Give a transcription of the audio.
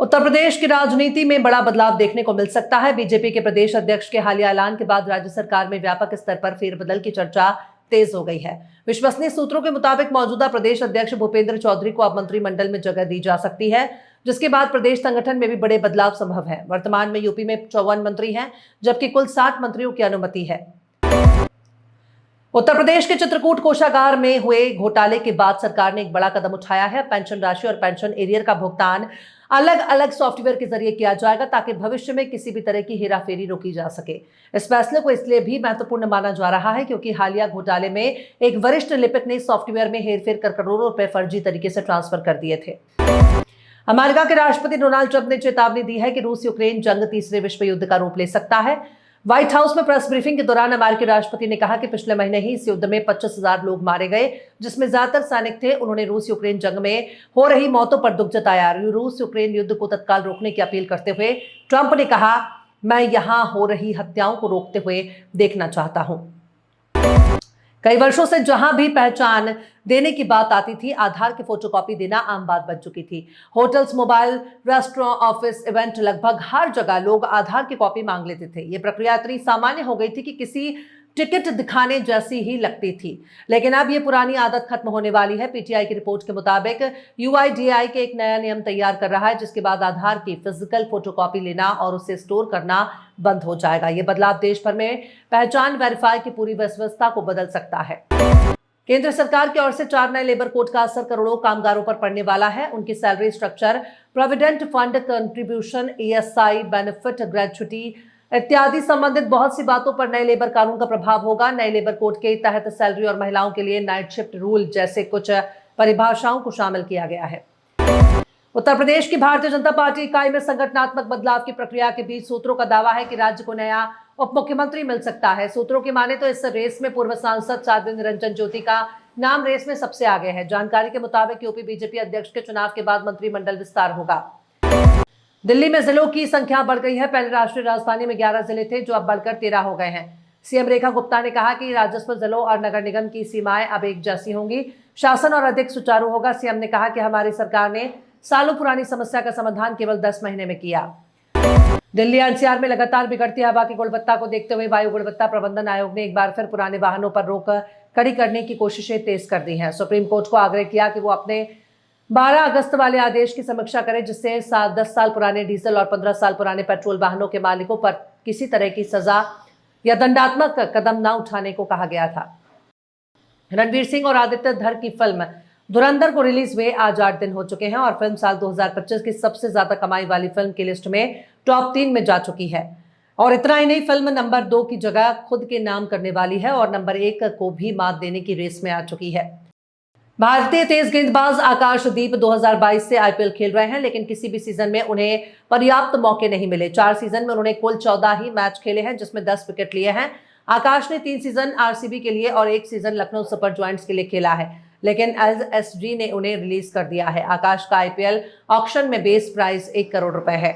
उत्तर प्रदेश की राजनीति में बड़ा बदलाव देखने को मिल सकता है। बीजेपी के प्रदेश अध्यक्ष के हालिया ऐलान के बाद राज्य सरकार में व्यापक स्तर पर फेरबदल की चर्चा तेज हो गई है। विश्वसनीय सूत्रों के मुताबिक मौजूदा प्रदेश अध्यक्ष भूपेंद्र चौधरी को अब मंत्रिमंडल में जगह दी जा सकती है, जिसके बाद प्रदेश संगठन में भी बड़े बदलाव संभव है। वर्तमान में यूपी में 54 मंत्री हैं, जबकि कुल 60 मंत्रियों की अनुमति है। उत्तर प्रदेश के चित्रकूट कोषागार में हुए घोटाले के बाद सरकार ने एक बड़ा कदम उठाया है। पेंशन राशि और पेंशन एरियर का भुगतान अलग अलग सॉफ्टवेयर के जरिए किया जाएगा, ताकि भविष्य में किसी भी तरह की हेराफेरी रोकी जा सके। इस फैसले को इसलिए भी महत्वपूर्ण माना जा रहा है क्योंकि हालिया घोटाले में एक वरिष्ठ लिपिक ने सॉफ्टवेयर में हेरफेर कर करोड़ों रुपए फर्जी तरीके से ट्रांसफर कर दिए थे। अमेरिका के राष्ट्रपति डोनाल्ड ट्रंप ने चेतावनी दी है कि रूस यूक्रेन जंग तीसरे विश्व युद्ध का रूप ले सकता है। व्हाइट हाउस में प्रेस ब्रीफिंग के दौरान अमेरिकी राष्ट्रपति ने कहा कि पिछले महीने ही इस युद्ध में 25,000 लोग मारे गए, जिसमें ज्यादातर सैनिक थे। उन्होंने रूस यूक्रेन जंग में हो रही मौतों पर दुख जताया। रूस यूक्रेन युद्ध को तत्काल रोकने की अपील करते हुए ट्रंप ने कहा, मैं यहां हो रही हत्याओं को रोकते हुए देखना चाहता हूं। कई वर्षों से जहां भी पहचान देने की बात आती थी, आधार की फोटोकॉपी देना आम बात बन चुकी थी। Hotels, mobile, restaurant, office, event, लगभग हर जगह लोग आधार की कॉपी मांग लेते थे। ये प्रक्रिया इतनी सामान्य हो गई थी कि किसी टिकट दिखाने जैसी ही लगती थी। लेकिन अब ये पुरानी आदत खत्म होने वाली है। पीटीआई की रिपोर्ट के मुताबिक यूआईडीएआई के एक नया नियम तैयार कर रहा है, जिसके बाद आधार की फिजिकल फोटोकॉपी लेना और उसे स्टोर करना बंद हो जाएगा। ये बदलाव देश भर में पहचान वेरीफाई की पूरी व्यवस्था को बदल सकता है। केंद्र सरकार की ओर से 4 नए लेबर कोड का असर करोड़ों कामगारों पर पड़ने वाला है। उनकी salary structure, provident fund contribution, ESI, benefit, gratuity इत्यादि संबंधित बहुत सी बातों पर नए लेबर कानून का प्रभाव होगा। नए लेबर कोड के तहत सैलरी और महिलाओं के लिए नाइट शिफ्ट रूल जैसे कुछ परिभाषाओं को शामिल किया गया है। उत्तर प्रदेश की भारतीय जनता पार्टी इकाई में संगठनात्मक बदलाव की प्रक्रिया के बीच सूत्रों का दावा है कि राज्य को नया उप मुख्यमंत्री मिल सकता है। सूत्रों की माने तो इस रेस में पूर्व सांसद साध्वी निरंजन ज्योति का नाम रेस में सबसे आगे है। जानकारी के मुताबिक यूपी बीजेपी अध्यक्ष के चुनाव के बाद मंत्रिमंडल विस्तार होगा। दिल्ली में जिलों की संख्या बढ़ गई है। पहले राष्ट्रीय राजधानी में 11 जिले थे, जो अब बढ़कर 13 हो गए हैं। सीएम रेखा गुप्ता ने कहा कि राजस्व जिलों और नगर निगम की सीमाएं अब एक जैसी होंगी। शासन और अधिक सुचारू होगा। सीएम ने कहा कि हमारी सरकार ने सालों पुरानी समस्या का समाधान केवल 10 महीने में किया। दिल्ली एनसीआर में लगातार बिगड़ती हवा की गुणवत्ता को देखते हुए वायु गुणवत्ता प्रबंधन आयोग ने एक बार फिर पुराने वाहनों पर रोक कड़ी करने की कोशिशें तेज कर दी हैं। सुप्रीम कोर्ट को आग्रह किया कि वो अपने 12 अगस्त वाले आदेश की समीक्षा करे, जिससे 10 साल पुराने डीजल और 15 साल पुराने पेट्रोल वाहनों के मालिकों पर किसी तरह की सजा या दंडात्मक कदम न उठाने को कहा गया था। रणवीर सिंह और आदित्य धर की फिल्म धुरंधर को रिलीज हुए आज 8 दिन हो चुके हैं और फिल्म साल 2025 की सबसे ज्यादा कमाई वाली फिल्म की लिस्ट में टॉप 3 में जा चुकी है। और इतना ही नहीं, फिल्म नंबर 2 की जगह खुद के नाम करने वाली है और नंबर 1 को भी मात देने की रेस में आ चुकी है। भारतीय तेज गेंदबाज आकाशदीप 2022 से आईपीएल खेल रहे हैं, लेकिन किसी भी सीजन में उन्हें पर्याप्त मौके नहीं मिले। 4 सीजन में उन्होंने कुल 14 ही मैच खेले हैं, जिसमें 10 विकेट लिए हैं। आकाश ने 3 सीजन आरसीबी के लिए और 1 सीजन लखनऊ सुपर जॉयंट्स के लिए खेला है, लेकिन एसएसजी ने उन्हें रिलीज कर दिया है। आकाश का आईपीएल ऑक्शन में बेस प्राइस 1 करोड़ रुपए है।